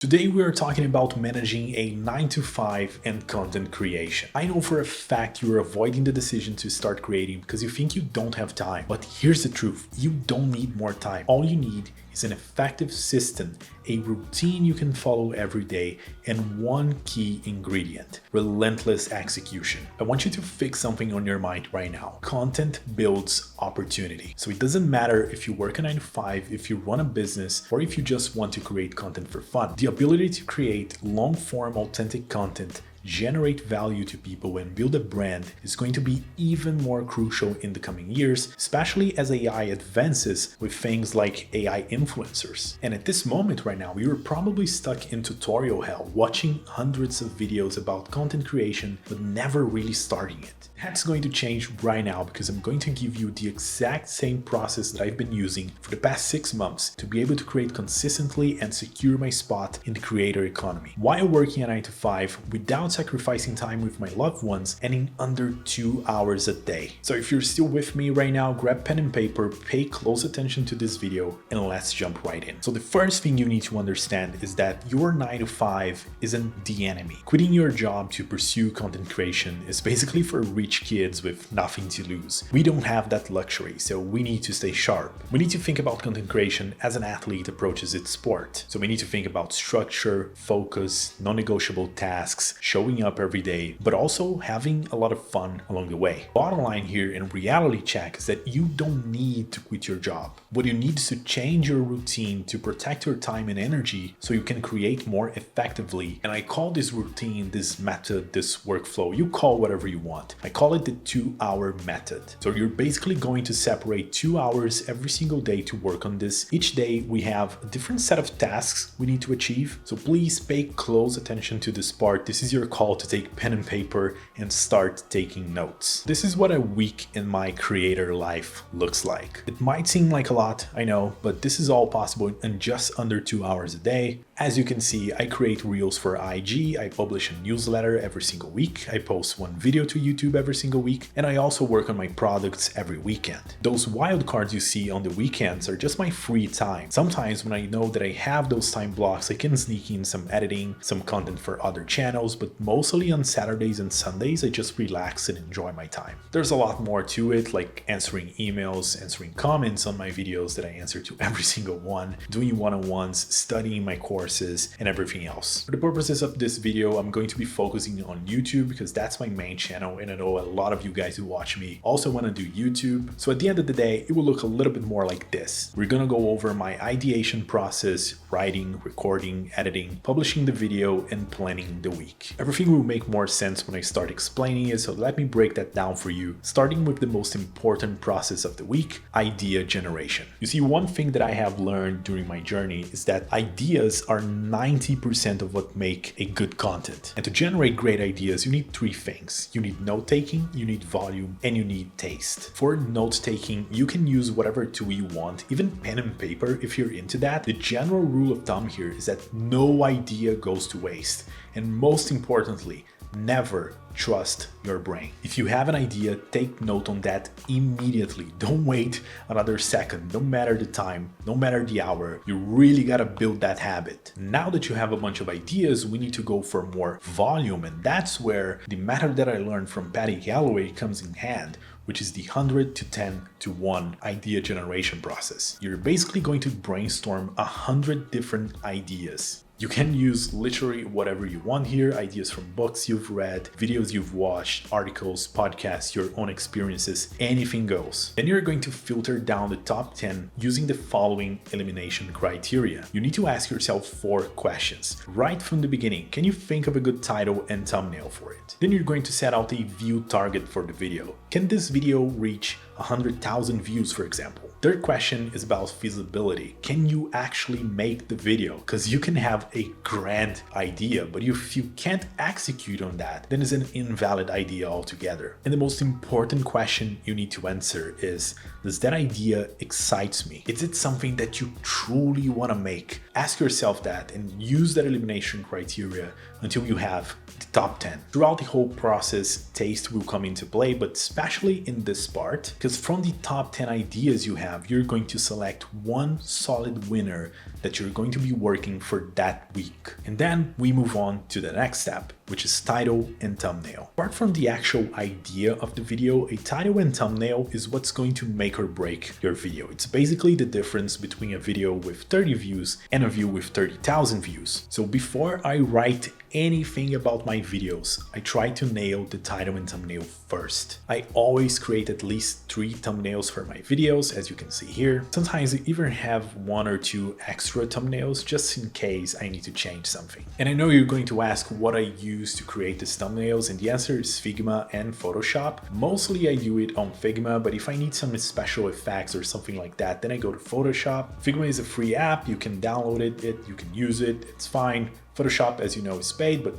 Today we are talking about managing a 9 to 5 and content creation. I know for a fact you are avoiding the decision to start creating because you think you don't have time. But here's the truth, you don't need more time. All you need is an effective system, a routine you can follow every day, and one key ingredient: relentless execution. I want you to fix something on your mind right now. Content builds opportunity. So it doesn't matter if you work a 9 to 5, if you run a business, or if you just want to create content for fun. The ability to create long-form authentic content, generate value to people, and build a brand is going to be even more crucial in the coming years, especially as AI advances with things like AI influencers. And at this moment right now, you're probably stuck in tutorial hell, watching hundreds of videos about content creation, but never really starting it. That's going to change right now because I'm going to give you the exact same process that I've been using for the past 6 months to be able to create consistently and secure my spot in the creator economy while working a 9 to 5 without sacrificing time with my loved ones and in under 2 hours a day. So if you're still with me right now, grab pen and paper, pay close attention to this video, and let's jump right in. So the first thing you need to understand is that your 9 to 5 isn't the enemy. Quitting your job to pursue content creation is basically for rich kids with nothing to lose. We don't have that luxury, so we need to stay sharp. We need to think about content creation as an athlete approaches its sport. So we need to think about structure, focus, non-negotiable tasks, showing up every day, but also having a lot of fun along the way. Bottom line here in reality check is that you don't need to quit your job. What you need is to change your routine to protect your time and energy so you can create more effectively. And I call this routine, this method, this workflow, you call whatever you want. I call it the 2-hour method. So you're basically going to separate 2 hours every single day to work on this. Each day we have a different set of tasks we need to achieve. So please pay close attention to this part. This is your call to take pen and paper and start taking notes. This is what a week in my creator life looks like. It might seem like a lot, I know, but this is all possible in just under 2 hours a day. As you can see, I create reels for IG, I publish a newsletter every single week, I post one video to YouTube every single week, and I also work on my products every weekend. Those wildcards you see on the weekends are just my free time. Sometimes when I know that I have those time blocks, I can sneak in some editing, some content for other channels, but mostly on Saturdays and Sundays, I just relax and enjoy my time. There's a lot more to it, like answering emails, answering comments on my videos that I answer to every single one, doing one-on-ones, studying my courses, and everything else. For the purposes of this video, I'm going to be focusing on YouTube because that's my main channel, and I know a lot of you guys who watch me also want to do YouTube. So at the end of the day, it will look a little bit more like this. We're gonna go over my ideation process, writing, recording, editing, publishing the video, and planning the week. Everything will make more sense when I start explaining it, so let me break that down for you, starting with the most important process of the week: idea generation. You see, one thing that I have learned during my journey is that ideas are 90% of what make a good content. And to generate great ideas, you need 3 things. You need note-taking, you need volume, and you need taste. For note-taking, you can use whatever tool you want, even pen and paper if you're into that. The general rule of thumb here is that no idea goes to waste. And most importantly, never trust your brain. If you have an idea, take note on that immediately. Don't wait another second, no matter the time, no matter the hour. You really gotta build that habit. Now that you have a bunch of ideas, we need to go for more volume, and that's where the method that I learned from Patty Galloway comes in hand, which is the 100 to 10 to 1 idea generation process. You're basically going to brainstorm 100 different ideas. You can use literally whatever you want here, ideas from books you've read, videos you've watched, articles, podcasts, your own experiences, anything goes. Then you're going to filter down the top 10 using the following elimination criteria. You need to ask yourself 4 questions. Right from the beginning, can you think of a good title and thumbnail for it? Then you're going to set out a view target for the video. Can this video reach 100,000 views, for example? Third question is about feasibility. Can you actually make the video? Because you can have a grand idea, but if you can't execute on that, then it's an invalid idea altogether. And the most important question you need to answer is, does that idea excite me? Is it something that you truly want to make? Ask yourself that and use that elimination criteria until you have the top 10. Throughout the whole process, taste will come into play, but especially in this part, because from the top 10 ideas you have, have, you're going to select one solid winner that you're going to be working for that week. And then we move on to the next step, which is title and thumbnail. Apart from the actual idea of the video, a title and thumbnail is what's going to make or break your video. It's basically the difference between a video with 30 views and a video with 30,000 views. So before I write anything about my videos, I try to nail the title and thumbnail first. I always create at least 3 thumbnails for my videos, as you can see here. Sometimes I even have 1 or 2 extra thumbnails just in case I need to change something. And I know you're going to ask what I use to create these thumbnails, and the answer is Figma and Photoshop. Mostly I do it on Figma, but if I need some special effects or something like that, then I go to Photoshop. Figma is a free app, you can download it, you can use it, it's fine. Photoshop, as you know, is paid, but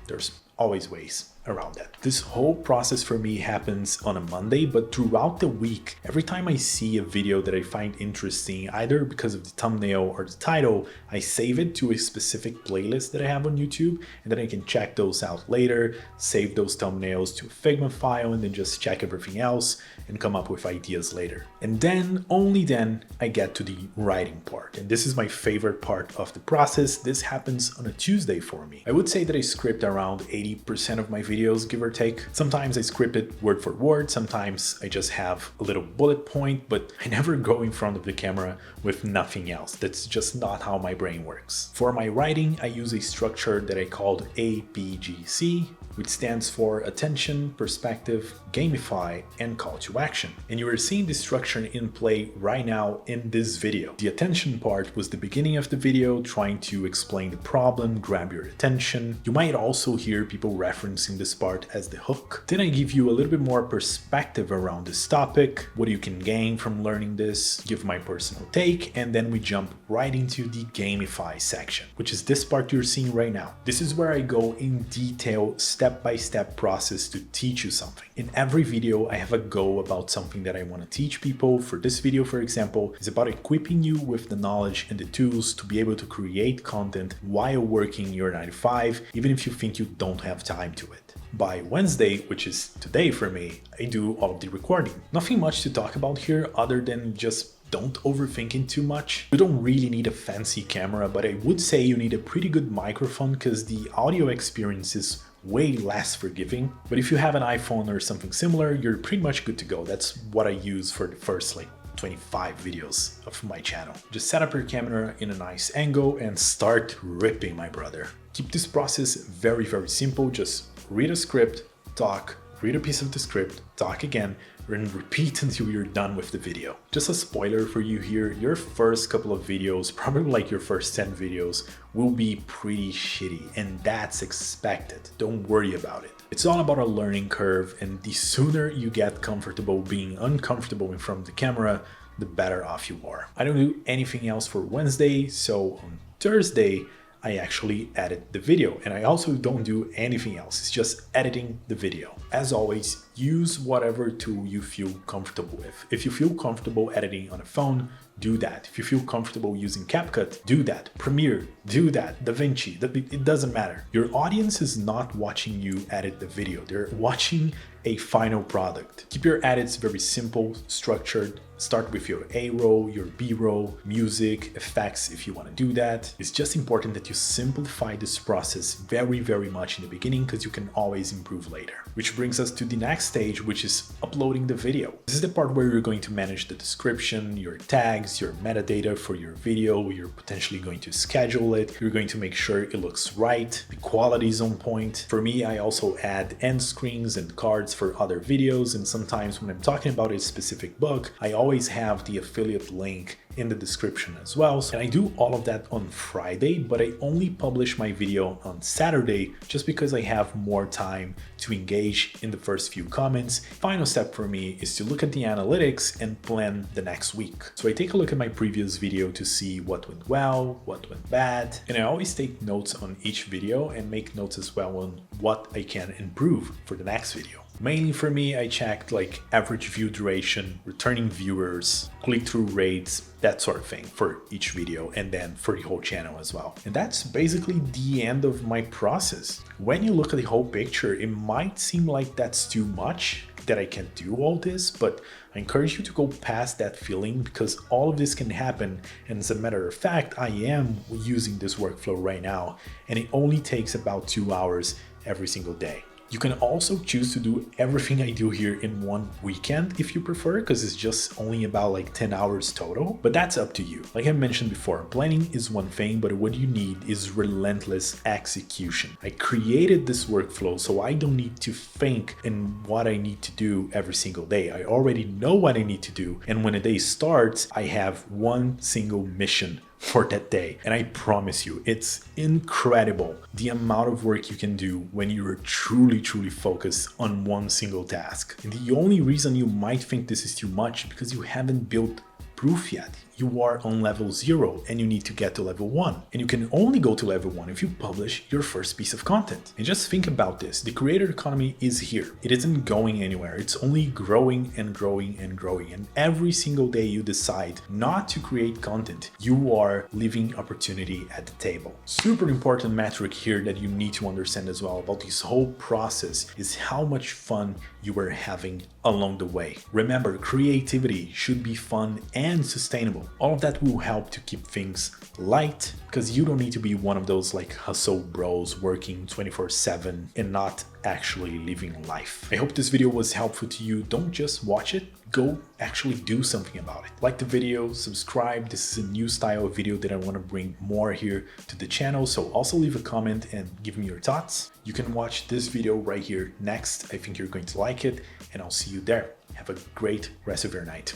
there's always ways around that. This whole process for me happens on a Monday, but throughout the week, every time I see a video that I find interesting, either because of the thumbnail or the title, I save it to a specific playlist that I have on YouTube, and then I can check those out later, save those thumbnails to a Figma file, and then just check everything else and come up with ideas later. And then, only then, I get to the writing part. And this is my favorite part of the process. This happens on a Tuesday for me. I would say that I script around 80% of my videos, give or take. Sometimes I script it word for word, sometimes I just have a little bullet point, but I never go in front of the camera with nothing else. That's just not how my brain works. For my writing, I use a structure that I called APGC, which stands for Attention, Perspective, Gamify, and Call to Action. And you are seeing this structure in play right now in this video. The attention part was the beginning of the video, trying to explain the problem, grab your attention. You might also hear people referencing this part as the hook. Then I give you a little bit more perspective around this topic, what you can gain from learning this, give my personal take, and then we jump right into the Gamify section, which is this part you're seeing right now. This is where I go in detail, step-by-step process to teach you something. In every video, I have a go about something that I want to teach people. For this video, for example, is about equipping you with the knowledge and the tools to be able to create content while working your 9 to 5, even if you think you don't have time to it. By Wednesday, which is today for me, I do all of the recording. Nothing much to talk about here other than just don't overthink it too much. You don't really need a fancy camera, but I would say you need a pretty good microphone because the audio experience is way less forgiving. But if you have an iPhone or something similar, you're pretty much good to go. That's what I use for the first 25 videos of my channel. Just set up your camera in a nice angle and start ripping, my brother. Keep this process very, very simple. Just read a script, talk, read a piece of the script, talk again, and repeat until you're done with the video. Just a spoiler for you here, your first couple of videos, probably like your first 10 videos, will be pretty shitty, and that's expected. Don't worry about it. It's all about a learning curve, and the sooner you get comfortable being uncomfortable in front of the camera, the better off you are. I don't do anything else for Wednesday, so on Thursday, I actually edit the video, and I also don't do anything else. It's just editing the video. As always, use whatever tool you feel comfortable with. If you feel comfortable editing on a phone, do that. If you feel comfortable using CapCut, do that. Premiere, do that. DaVinci, it doesn't matter. Your audience is not watching you edit the video. They're watching a final product. Keep your edits very simple, structured. Start with your A-roll, your B-roll, music, effects if you want to do that. It's just important that you simplify this process very, very much in the beginning because you can always improve later. Which brings us to the next stage, which is uploading the video. This is the part where you're going to manage the description, your tags, your metadata for your video. You're potentially going to schedule it. You're going to make sure it looks right. The quality is on point. For me, I also add end screens and cards for other videos. And sometimes when I'm talking about a specific book, I always have the affiliate link in the description as well. And I do all of that on Friday, but I only publish my video on Saturday just because I have more time to engage in the first few comments. Final step for me is to look at the analytics and plan the next week. So I take a look at my previous video to see what went well, what went bad, and I always take notes on each video and make notes as well on what I can improve for the next video. Mainly for me, I checked like average view duration, returning viewers, click-through rates, that sort of thing for each video, and then for the whole channel as well. And that's basically the end of my process. When you look at the whole picture, it might seem like that's too much, that I can't do all this, but I encourage you to go past that feeling, because all of this can happen. And as a matter of fact, I am using this workflow right now, and it only takes about 2 hours every single day. You can also choose to do everything I do here in one weekend if you prefer, because it's just only about like 10 hours total, but that's up to you. Like I mentioned before, planning is one thing, but what you need is relentless execution. I created this workflow so I don't need to think in what I need to do every single day. I already know what I need to do, and when a day starts, I have one single mission for that day. And I promise you, it's incredible the amount of work you can do when you're truly focused on one single task. And the only reason you might think this is too much is because you haven't built proof yet. You are on level 0 and you need to get to level 1. And you can only go to level 1 if you publish your first piece of content. And just think about this. The creator economy is here. It isn't going anywhere. It's only growing and growing and growing. And every single day you decide not to create content, you are leaving opportunity at the table. Super important metric here that you need to understand as well about this whole process is how much fun you are having along the way. Remember, creativity should be fun and sustainable. All of that will help to keep things light, because you don't need to be one of those like hustle bros working 24/7 and not actually living life. I hope this video was helpful to you. Don't just watch it, go actually do something about it. Like the video, subscribe. This is a new style of video that I want to bring more here to the channel. So also leave a comment and give me your thoughts. You can watch this video right here next. I think you're going to like it, and I'll see you there. Have a great rest of your night.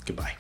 Goodbye.